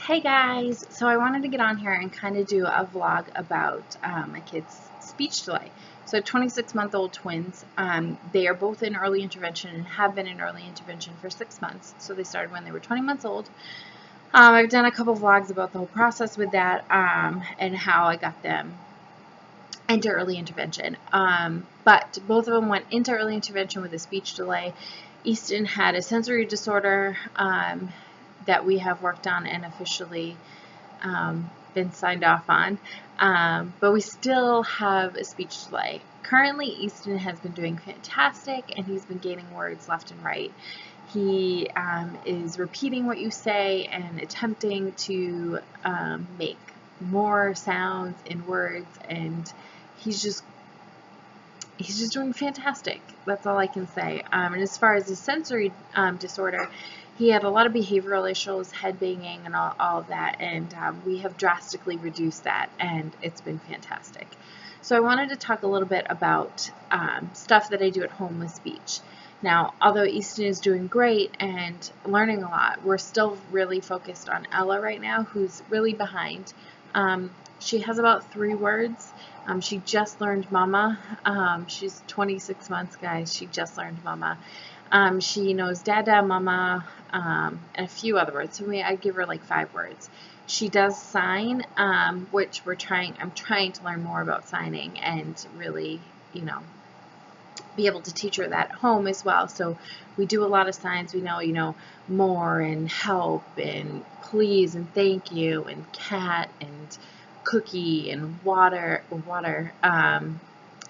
Hey guys, so I wanted to get on here and kind of do a vlog about my kids' speech delay. So 26-month-old twins, they are both in early intervention and have been in early intervention for 6 months. So they started when they were 20 months old. I've done a couple vlogs about the whole process with that and how I got them into early intervention. But both of them went into early intervention with a speech delay. Easton had a sensory disorder that we have worked on and officially been signed off on, but we still have a speech delay. Currently, Easton has been doing fantastic, and he's been gaining words left and right. He is repeating what you say and attempting to make more sounds in words, and he's just doing fantastic. That's all I can say. And as far as his sensory disorder, he had a lot of behavioral issues, head banging, and all of that, and we have drastically reduced that, and it's been fantastic. So I wanted to talk a little bit about stuff that I do at home with speech. Now, although Easton is doing great and learning a lot, we're still really focused on Ella right now, who's really behind. She has about 3 words. She just learned mama. She's 26 months, guys. She just learned mama. She knows dada, mama, and a few other words. So I'd give her like 5 words. She does sign, which I'm trying to learn more about signing and really, be able to teach her that at home as well. So we do a lot of signs. We know, more and help and please and thank you and cat and cookie and water.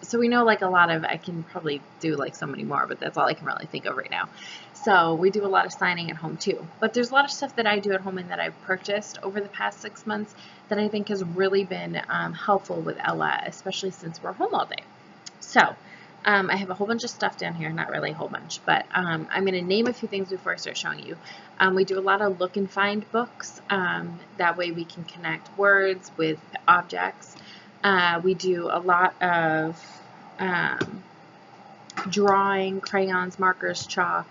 So we know like a lot of, I can probably do like so many more, but that's all I can really think of right now. So we do a lot of signing at home too. But there's a lot of stuff that I do at home and that I've purchased over the past 6 months that I think has really been helpful with Ella, especially since we're home all day. So I have a whole bunch of stuff down here, not really a whole bunch, but I'm going to name a few things before I start showing you. We do a lot of look and find books. That way we can connect words with objects. We do a lot of drawing, crayons, markers, chalk,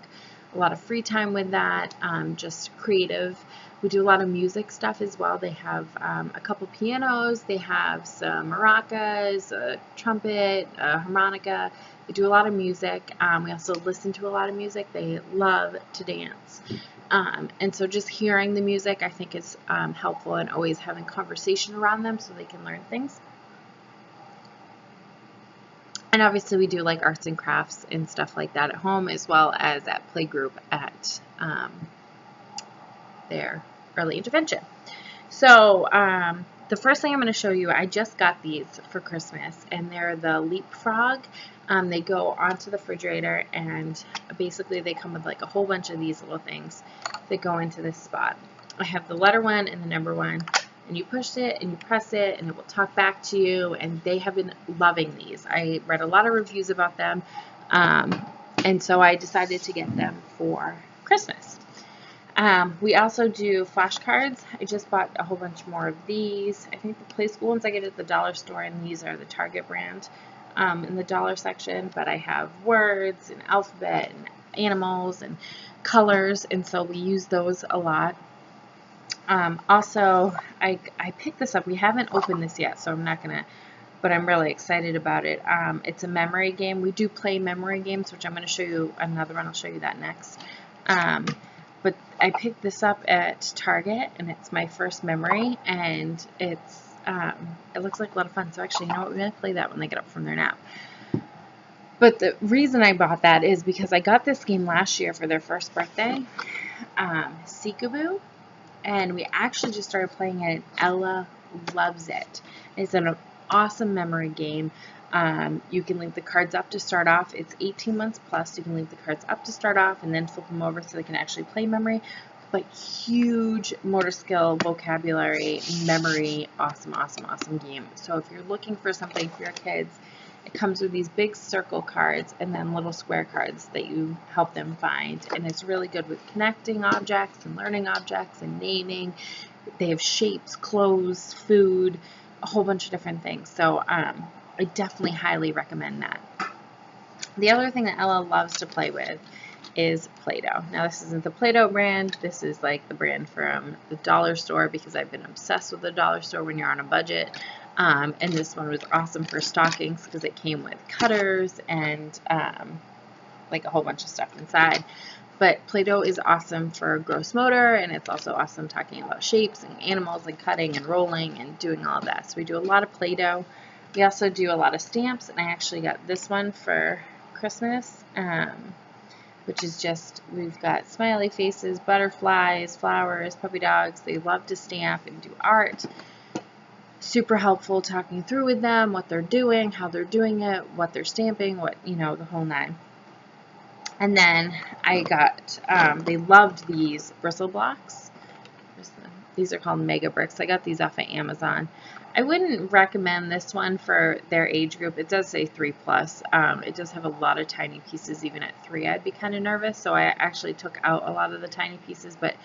a lot of free time with that, just creative. We do a lot of music stuff as well. They have a couple pianos, they have some maracas, a trumpet, a harmonica. They do a lot of music. We also listen to a lot of music. They love to dance. And so just hearing the music I think is helpful, and always having conversation around them so they can learn things. And obviously we do like arts and crafts and stuff like that at home, as well as at playgroup at their early intervention. So the first thing I'm going to show you, I just got these for Christmas, and they're the Leapfrog. They go onto the refrigerator, and basically they come with like a whole bunch of these little things that go into this spot. I have the letter 1 and the number 1, and you push it and you press it and it will talk back to you, and they have been loving these. I read a lot of reviews about them, and so I decided to get them for Christmas. We also do flashcards. I just bought a whole bunch more of these. I think the Play School ones I get at the dollar store, and these are the Target brand in the dollar section, but I have words and alphabet and animals and colors, and so we use those a lot. Also, I picked this up. We haven't opened this yet, so I'm not going to, but I'm really excited about it. It's a memory game. We do play memory games, which I'm going to show you another one. I'll show you that next. But I picked this up at Target, and it's my first memory, and it looks like a lot of fun. So actually, you know what? We're going to play that when they get up from their nap. But the reason I bought that is because I got this game last year for their first birthday, Seekaboo. And we actually just started playing it, and Ella loves it. It's an awesome memory game. You can leave the cards up to start off. It's 18 months plus. You can leave the cards up to start off and then flip them over so they can actually play memory. But huge motor skill, vocabulary, memory, awesome, awesome, awesome game. So if you're looking for something for your kids, it comes with these big circle cards and then little square cards that you help them find. And it's really good with connecting objects and learning objects and naming. They have shapes, clothes, food, a whole bunch of different things. So I definitely highly recommend that. The other thing that Ella loves to play with is Play-Doh. Now this isn't the Play-Doh brand, this is like the brand from the dollar store, because I've been obsessed with the dollar store when you're on a budget. And this one was awesome for stockings because it came with cutters and like a whole bunch of stuff inside. But Play-Doh is awesome for gross motor, and it's also awesome talking about shapes and animals and cutting and rolling and doing all of that. So we do a lot of Play-Doh. We also do a lot of stamps, and I actually got this one for Christmas, which is just, we've got smiley faces, butterflies, flowers, puppy dogs. They love to stamp and do art. Super helpful talking through with them what they're doing, how they're doing it, what they're stamping, what, you know, the whole nine. And then I got, they loved these bristle blocks. These are called Mega Bricks. I got these off of Amazon. I wouldn't recommend this one for their age group. It does say 3+. It does have a lot of tiny pieces. Even at 3, I'd be kind of nervous. So I actually took out a lot of the tiny pieces, but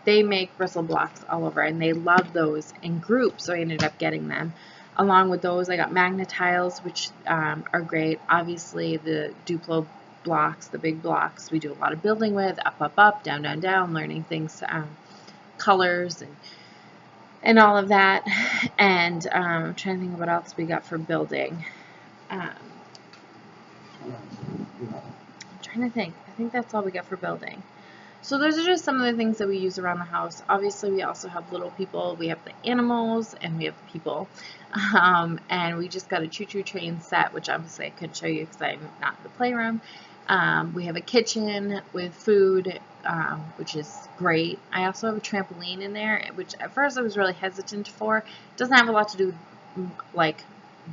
they make bristle blocks all over, and they love those in groups, so I ended up getting them. Along with those, I got magnet tiles, which are great. Obviously, the Duplo blocks, the big blocks, we do a lot of building with, up, up, up, down, down, down, learning things, colors and all of that. And I'm trying to think of what else we got for building. I'm trying to think. I think that's all we got for building. So those are just some of the things that we use around the house. Obviously, we also have little people. We have the animals, and we have the people. And we just got a choo-choo train set, which obviously I couldn't show you because I'm not in the playroom. We have a kitchen with food, which is great. I also have a trampoline in there, which at first I was really hesitant for. It doesn't have a lot to do with, like,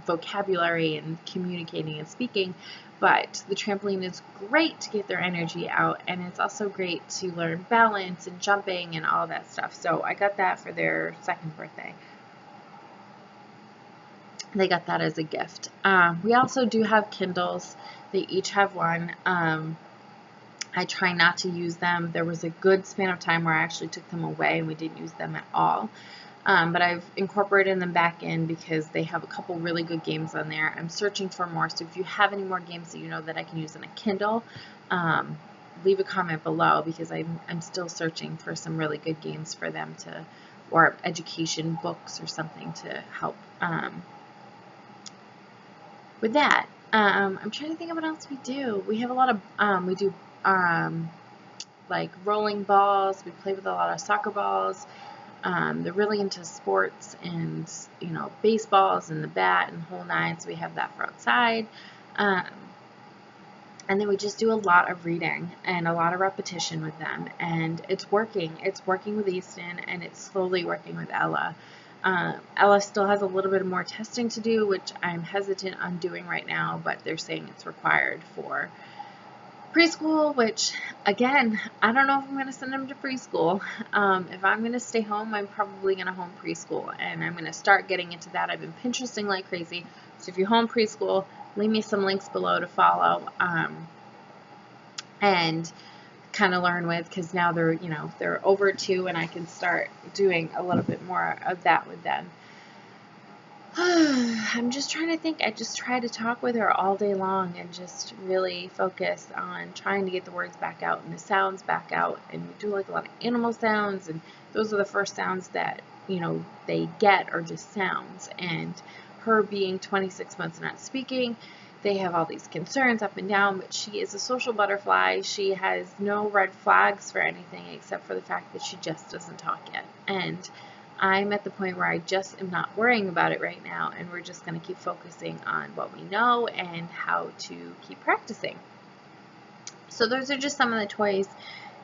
vocabulary and communicating and speaking, but the trampoline is great to get their energy out, and it's also great to learn balance and jumping and all that stuff. So I got that for their 2nd birthday. They got that as a gift. We also do have Kindles. They each have one. I try not to use them. There was a good span of time where I actually took them away and we didn't use them at all. But I've incorporated them back in because they have a couple really good games on there. I'm searching for more, so if you have any more games that you know that I can use on a Kindle, leave a comment below, because I'm still searching for some really good games for them to, or education books or something to help with that. I'm trying to think of what else we do. We have a lot of, we do like rolling balls. We play with a lot of soccer balls. They're really into sports and, you know, baseballs and the bat and the whole nine, so we have that for outside. And then we just do a lot of reading and a lot of repetition with them, and it's working. It's working with Easton, and it's slowly working with Ella. Ella still has a little bit more testing to do, which I'm hesitant on doing right now, but they're saying it's required for preschool, which, again, I don't know if I'm going to send them to preschool. If I'm going to stay home, I'm probably going to home preschool, and I'm going to start getting into that. I've been Pinteresting like crazy, so if you home preschool, leave me some links below to follow, and kind of learn with, because now they're, you know, they're over 2, and I can start doing a little bit more of that with them. I'm just trying to think. I just try to talk with her all day long and just really focus on trying to get the words back out and the sounds back out, and we do like a lot of animal sounds, and those are the first sounds that, you know, they get, are just sounds. And her being 26 months and not speaking, they have all these concerns up and down, but she is a social butterfly. She has no red flags for anything except for the fact that she just doesn't talk yet. And I'm at the point where I just am not worrying about it right now, and we're just going to keep focusing on what we know and how to keep practicing. So those are just some of the toys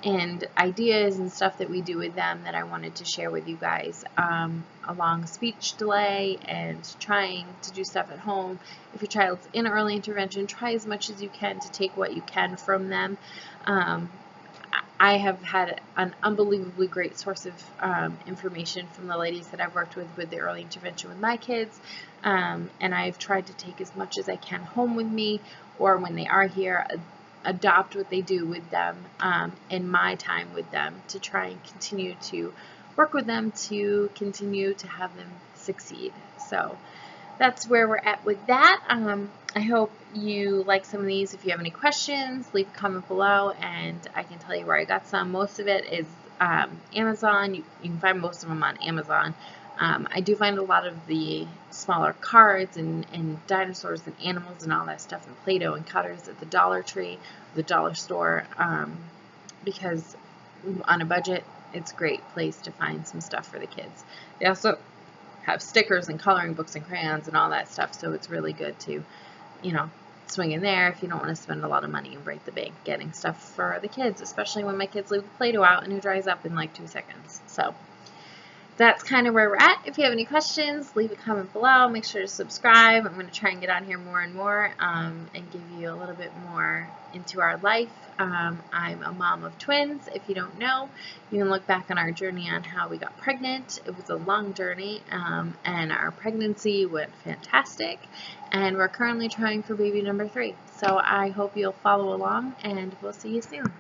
and ideas and stuff that we do with them that I wanted to share with you guys, along speech delay and trying to do stuff at home. If your child's in early intervention, try as much as you can to take what you can from them. I have had an unbelievably great source of information from the ladies that I've worked with the early intervention with my kids, and I've tried to take as much as I can home with me, or when they are here, adopt what they do with them in my time with them, to try and continue to work with them to continue to have them succeed. So that's where we're at with that. I hope you like some of these. If you have any questions, leave a comment below and I can tell you where I got some. Most of it is Amazon. You can find most of them on Amazon. I do find a lot of the smaller cards and dinosaurs and animals and all that stuff and Play-Doh and cutters at the Dollar Tree, the dollar store, because on a budget, it's a great place to find some stuff for the kids. They also have stickers and coloring books and crayons and all that stuff, so it's really good to, you know, swing in there if you don't want to spend a lot of money and break the bank getting stuff for the kids, especially when my kids leave the Play-Doh out and it dries up in like 2 seconds. So that's kind of where we're at. If you have any questions, leave a comment below. Make sure to subscribe. I'm going to try and get on here more and more and give you a little bit more into our life. I'm a mom of twins. If you don't know, you can look back on our journey on how we got pregnant. It was a long journey, and our pregnancy went fantastic, and we're currently trying for baby number 3. So I hope you'll follow along, and we'll see you soon.